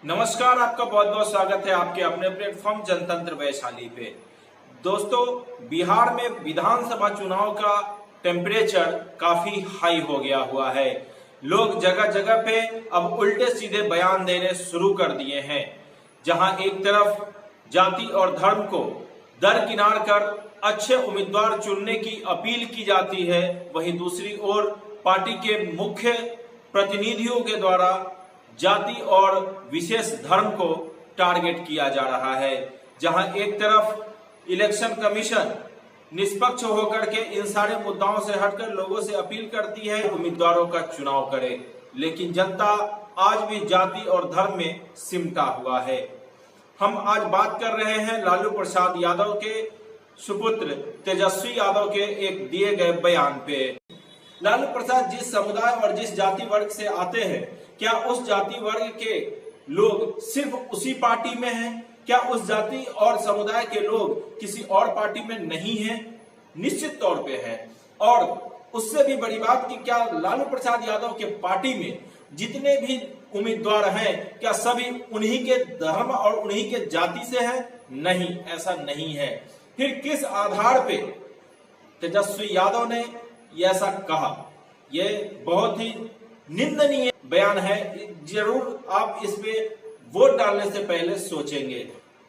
नमस्कार, आपका बहुत बहुत स्वागत है आपके अपने प्लेटफॉर्म जनतंत्र वैशाली पे। दोस्तों, बिहार में विधानसभा चुनाव का टेम्परेचर काफी हाई हो गया हुआ है। लोग जगह जगह पे अब उल्टे सीधे बयान देने शुरू कर दिए हैं। जहां एक तरफ जाति और धर्म को दरकिनार कर अच्छे उम्मीदवार चुनने की अपील की जाती है, वहीं दूसरी ओर पार्टी के मुख्य प्रतिनिधियों के द्वारा जाति और विशेष धर्म को टारगेट किया जा रहा है। जहां एक तरफ इलेक्शन कमीशन निष्पक्ष होकर के इन सारे मुद्दाओं से हटकर लोगों से अपील करती है उम्मीदवारों का चुनाव करें, लेकिन जनता आज भी जाति और धर्म में सिमटा हुआ है। हम आज बात कर रहे हैं लालू प्रसाद यादव के सुपुत्र तेजस्वी यादव के एक दिए गए बयान पे। लालू प्रसाद जिस समुदाय और जिस जाति वर्ग से आते हैं, क्या उस जाति वर्ग के लोग सिर्फ उसी पार्टी में हैं? क्या उस जाति और समुदाय के लोग किसी और पार्टी में नहीं हैं? निश्चित तौर पे हैं। और उससे भी बड़ी बात कि क्या लालू प्रसाद यादव के पार्टी में जितने भी उम्मीदवार हैं, क्या सभी उन्हीं के धर्म और उन्हीं के जाति से हैं? नहीं, ऐसा नहीं है। फिर किस आधार पे तेजस्वी यादव ने ऐसा कहा? यह बहुत ही निंदनीय बयान है। जरूर आप इस पे वोट डालने से पहले सोचेंगे।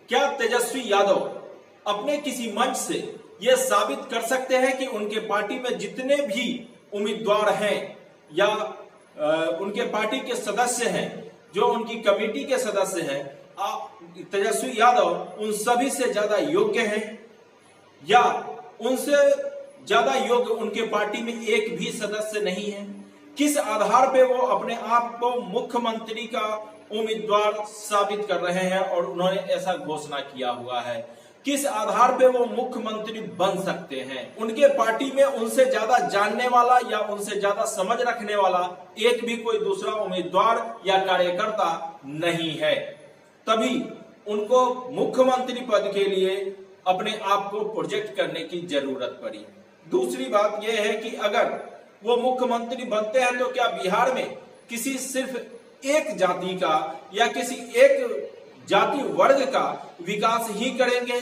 क्या तेजस्वी यादव अपने किसी मंच से यह साबित कर सकते हैं कि उनके पार्टी में जितने भी उम्मीदवार हैं या उनके पार्टी के सदस्य हैं, जो उनकी कमेटी के सदस्य हैं, तेजस्वी यादव उन सभी से ज्यादा योग्य हैं या उनसे ज्यादा योग्य उनके पार्टी में एक भी सदस्य नहीं है? किस आधार पे वो अपने आप को मुख्यमंत्री का उम्मीदवार साबित कर रहे हैं और उन्होंने ऐसा घोषणा किया हुआ है? किस आधार पे वो मुख्यमंत्री बन सकते हैं? उनके पार्टी में उनसे ज्यादा जानने वाला या उनसे ज्यादा समझ रखने वाला एक भी कोई दूसरा उम्मीदवार या कार्यकर्ता नहीं है। तभी उनको मुख्यमंत्री पद के लिए अपने आप को प्रोजेक्ट करने की जरूरत पड़ी। दूसरी बात यह है कि अगर वो मुख्यमंत्री बनते हैं तो क्या बिहार में किसी सिर्फ एक जाति का या किसी एक जाति वर्ग का विकास ही करेंगे?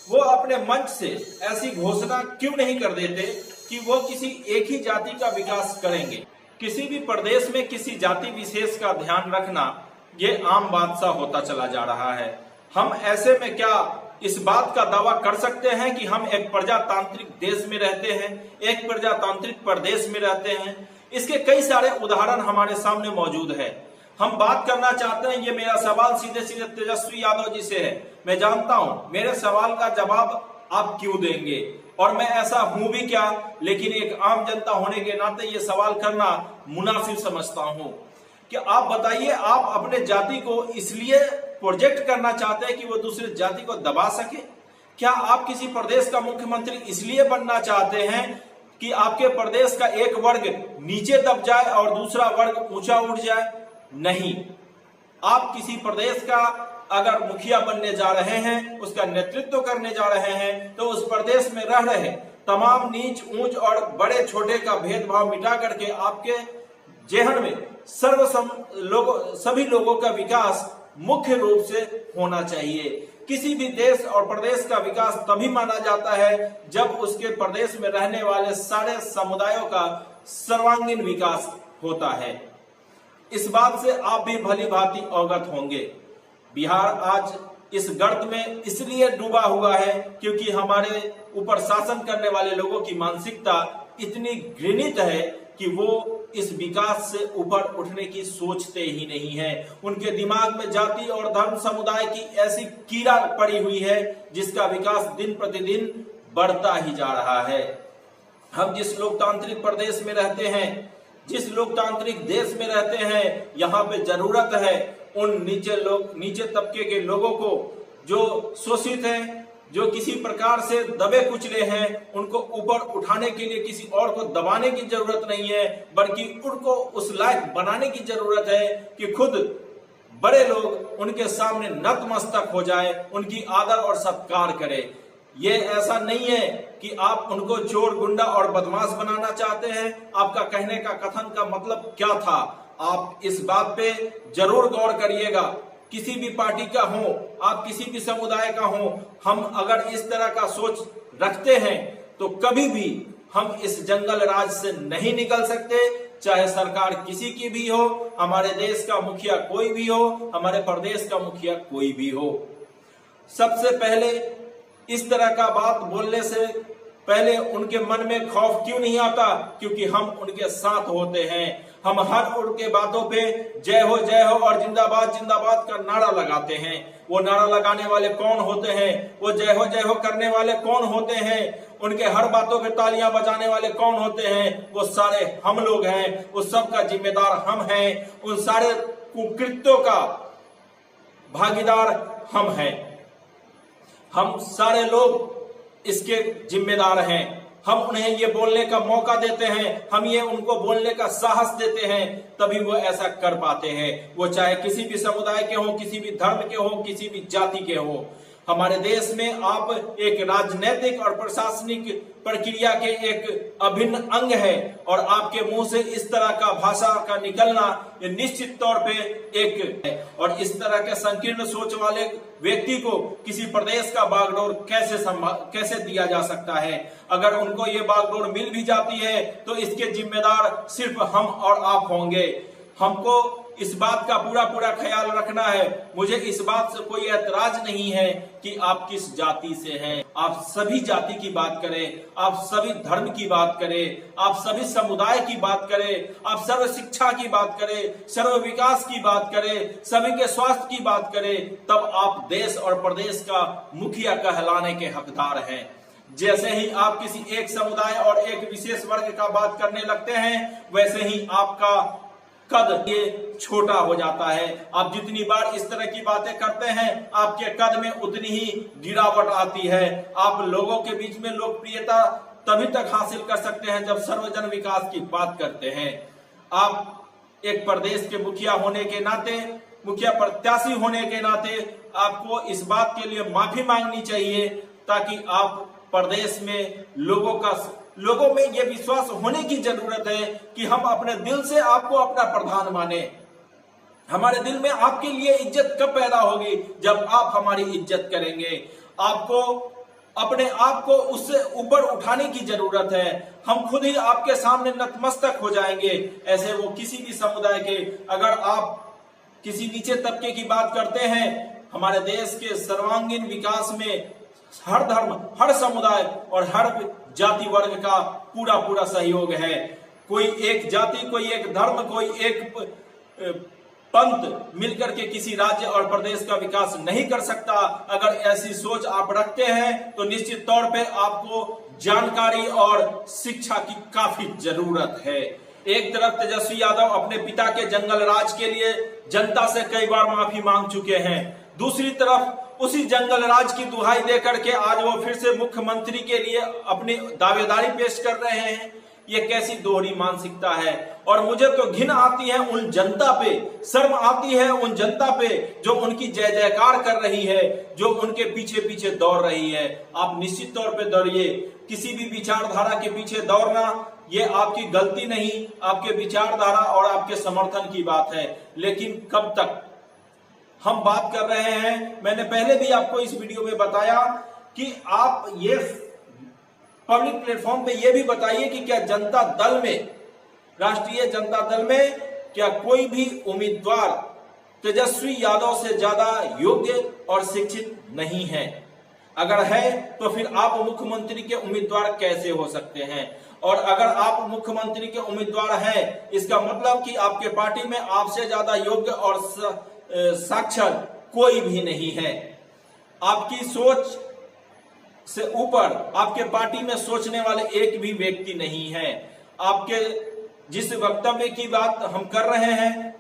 वो अपने मंच से ऐसी घोषणा क्यों नहीं कर देते कि वो किसी एक ही जाति का विकास करेंगे? किसी भी प्रदेश में किसी जाति विशेष का ध्यान रखना ये आम बात सा होता चला जा रहा है। हम ऐसे में क्या इस बात का दावा कर सकते हैं कि हम एक प्रजातांत्रिक देश में रहते हैं, एक प्रजातांत्रिक प्रदेश में रहते हैं? इसके कई सारे उदाहरण हमारे सामने मौजूद है। हम बात करना चाहते हैं, ये मेरा सवाल सीधे सीधे तेजस्वी यादव जी से है। मैं जानता हूं मेरे सवाल का जवाब आप क्यों देंगे और मैं ऐसा हूं भी क्या, लेकिन एक आम जनता होने के नाते ये सवाल करना मुनासिब समझता हूं कि आप बताइए, आप अपने जाति को इसलिए प्रोजेक्ट करना चाहते हैं कि वो दूसरे जाति को दबा सके? क्या आप किसी प्रदेश का मुख्यमंत्री इसलिए बनना चाहते हैं कि आपके प्रदेश का एक वर्ग नीचे दब जाए और दूसरा वर्ग ऊंचा उठ जाए? नहीं। आप किसी प्रदेश का अगर मुखिया बनने जा रहे हैं, उसका नेतृत्व करने जा रहे हैं, तो उस प्रदेश में रह रहे तमाम नीच ऊंच और बड़े छोटे का भेदभाव मिटा करके आपके जेहन में सभी लोगों का विकास मुख्य रूप से होना चाहिए। किसी भी देश और प्रदेश का विकास तभी माना जाता है जब उसके प्रदेश में रहने वाले सारे समुदायों का सर्वांगीण विकास होता है। इस बात से आप भी भली भांति अवगत होंगे। बिहार आज इस गर्त में इसलिए डूबा हुआ है क्योंकि हमारे ऊपर शासन करने वाले लोगों की मानसिकता इतनी घृणित है कि वो इस विकास से ऊपर उठने की सोचते ही नहीं है। उनके दिमाग में जाति और धर्म समुदाय की ऐसी कीड़ा पड़ी हुई है जिसका विकास दिन प्रतिदिन बढ़ता ही जा रहा है। हम जिस लोकतांत्रिक प्रदेश में रहते हैं, जिस लोकतांत्रिक देश में रहते हैं, यहाँ पे जरूरत है उन नीचे तबके के लोगों को जो शोषित हैं, जो किसी प्रकार से दबे कुचले हैं, उनको ऊपर उठाने के लिए किसी और को दबाने की जरूरत नहीं है, बल्कि उनको उस लायक बनाने की जरूरत है कि खुद बड़े लोग उनके सामने नतमस्तक हो जाए, उनकी आदर और सत्कार करें। ये ऐसा नहीं है कि आप उनको चोर गुंडा और बदमाश बनाना चाहते हैं। आपका कहने का कथन का मतलब क्या था? आप इस बात पे जरूर गौर करिएगा। किसी भी पार्टी का हो, आप किसी भी समुदाय का हो, हम अगर इस तरह का सोच रखते हैं तो कभी भी हम इस जंगल राज से नहीं निकल सकते। चाहे सरकार किसी की भी हो, हमारे देश का मुखिया कोई भी हो, हमारे प्रदेश का मुखिया कोई भी हो। सबसे पहले इस तरह का बात बोलने से पहले उनके मन में खौफ क्यों नहीं आता? क्योंकि हम उनके साथ होते हैं। हम हर उनके बातों पे जय हो और जिंदाबाद जिंदाबाद का नारा लगाते हैं। वो नारा लगाने वाले कौन होते हैं? वो जय हो करने वाले कौन होते हैं? उनके हर बातों पे तालियां बजाने वाले कौन होते हैं? वो सारे हम लोग हैं। उस सब का जिम्मेदार हम हैं। उन सारे कुकृत्यों का भागीदार हम हैं। हम सारे लोग इसके जिम्मेदार हैं। हम उन्हें ये बोलने का मौका देते हैं, हम ये उनको बोलने का साहस देते हैं, तभी वो ऐसा कर पाते हैं। वो चाहे किसी भी समुदाय के हो, किसी भी धर्म के हो, किसी भी जाति के हो। हमारे देश में आप एक राजनीतिक और प्रशासनिक प्रक्रिया के एक अभिन्न अंग है और आपके मुंह से इस तरह का भाषा का निकलना ये निश्चित तौर पे एक है। और इस तरह के संकीर्ण सोच वाले व्यक्ति को किसी प्रदेश का बागडोर कैसे दिया जा सकता है? अगर उनको ये बागडोर मिल भी जाती है तो इसके जिम्मेदार सिर्फ हम और आप होंगे। हमको इस बात का पूरा ख्याल रखना है। मुझे इस बात से कोई ऐतराज नहीं है कि आप किस जाति से हैं। आप सभी जाति की बात करें, आप सभी धर्म की बात करें, आप सभी समुदाय की बात करें, आप सर्व शिक्षा की बात करें, सर्व विकास की बात करें, सभी के स्वास्थ्य की बात करें, तब आप देश और प्रदेश का मुखिया कहलाने के हकदार हैं। जैसे ही आप किसी एक समुदाय और एक विशेष वर्ग का बात करने लगते हैं, वैसे ही आपका कद ये छोटा हो जाता है। आप जितनी बार इस तरह की बातें करते हैं, आपके कद में उतनी ही गिरावट आती है। आप लोगों के बीच में लोकप्रियता तभी तक हासिल कर सकते हैं जब सर्वजन विकास की बात करते हैं। आप एक प्रदेश के मुखिया होने के नाते, मुखिया प्रत्याशी होने के नाते आपको इस बात के लिए माफी मांगनी चाहिए, ताकि आप प्रदेश में लोगों में यह विश्वास होने की जरूरत है कि हम अपने दिल से आपको अपना प्रधान माने। हमारे दिल में आपके लिए इज्जत कब पैदा होगी? जब आप हमारी इज्जत करेंगे। आपको अपने आप को उससे ऊपर उठाने की जरूरत है। हम खुद ही आपके सामने नतमस्तक हो जाएंगे। ऐसे वो किसी भी समुदाय के, अगर आप किसी नीचे तबके की बात करते हैं, हमारे देश के सर्वांगीण विकास में हर धर्म, हर समुदाय और हर जाति वर्ग का पूरा सहयोग है। कोई एक जाति, कोई एक धर्म, कोई एक पंथ मिलकर के किसी राज्य और प्रदेश का विकास नहीं कर सकता। अगर ऐसी सोच आप रखते हैं तो निश्चित तौर पे आपको जानकारी और शिक्षा की काफी जरूरत है। एक तरफ तेजस्वी यादव अपने पिता के जंगल राज के लिए जनता से कई बार माफी मांग चुके हैं, दूसरी तरफ उसी जंगल राज की दुहाई देकर के आज वो फिर से मुख्यमंत्री के लिए अपनी दावेदारी पेश कर रहे हैं। ये कैसी दोहरी मानसिकता है? और मुझे तो घिन आती है उन जनता पे, शर्म आती है उन जनता पे जो उनकी जय जयकार कर रही है, जो उनके पीछे पीछे दौड़ रही है। आप निश्चित तौर पे दौड़िए। किसी भी विचारधारा के पीछे दौड़ना ये आपकी गलती नहीं, आपके विचारधारा और आपके समर्थन की बात है। लेकिन कब तक? हम बात कर रहे हैं, मैंने पहले भी आपको इस वीडियो में बताया कि आप ये पब्लिक प्लेटफॉर्म पे ये भी बताइए कि क्या जनता दल में, राष्ट्रीय जनता दल में क्या कोई भी उम्मीदवार तेजस्वी यादव से ज्यादा योग्य और शिक्षित नहीं है? अगर है तो फिर आप मुख्यमंत्री के उम्मीदवार कैसे हो सकते हैं? और अगर आप मुख्यमंत्री के उम्मीदवार हैं, इसका मतलब कि आपके पार्टी में आपसे ज्यादा योग्य और साक्षर कोई भी नहीं है। आपकी सोच से ऊपर आपके पार्टी में सोचने वाले एक भी व्यक्ति नहीं है। आपके जिस वक्तव्य की बात हम कर रहे हैं,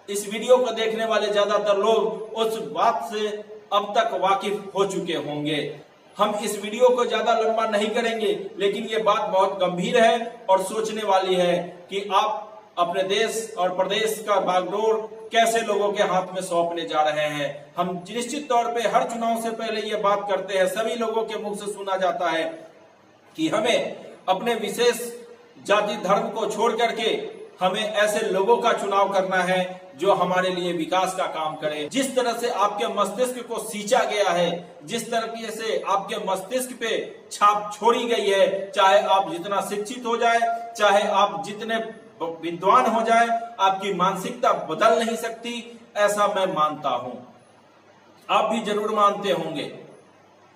इस वीडियो को देखने वाले ज्यादातर लोग उस बात से अब तक वाकिफ हो चुके होंगे। हम इस वीडियो को ज्यादा लंबा नहीं करेंगे, लेकिन ये बात बहुत गंभीर है और सोचने वाली है कि आप अपने देश और प्रदेश का बागडोर कैसे लोगों के हाथ में सौंपने जा रहे हैं। हम निश्चित तौर पे हर चुनाव से पहले ये बात करते हैं, सभी लोगों के मुख से सुना जाता है कि हमें अपने विशेष जाति धर्म को छोड़ करके हमें ऐसे लोगों का चुनाव करना है जो हमारे लिए विकास का काम करे। जिस तरह से आपके मस्तिष्क को सींचा गया है, जिस तरीके से आपके मस्तिष्क पे छाप छोड़ी गई है, चाहे आप जितना शिक्षित हो जाए, चाहे आप जितने विद्वान हो जाए, आपकी मानसिकता बदल नहीं सकती, ऐसा मैं मानता हूं। आप भी जरूर मानते होंगे।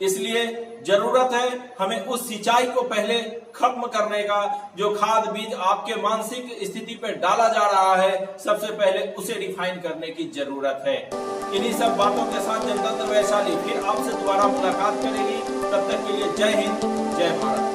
इसलिए जरूरत है हमें उस सिंचाई को पहले खत्म करने का, जो खाद बीज आपके मानसिक स्थिति पर डाला जा रहा है, सबसे पहले उसे रिफाइन करने की जरूरत है। इन्हीं सब बातों के साथ जनतंत्र वैशाली फिर आपसे दोबारा मुलाकात करेगी। तब तक के लिए जय हिंद, जय भारत।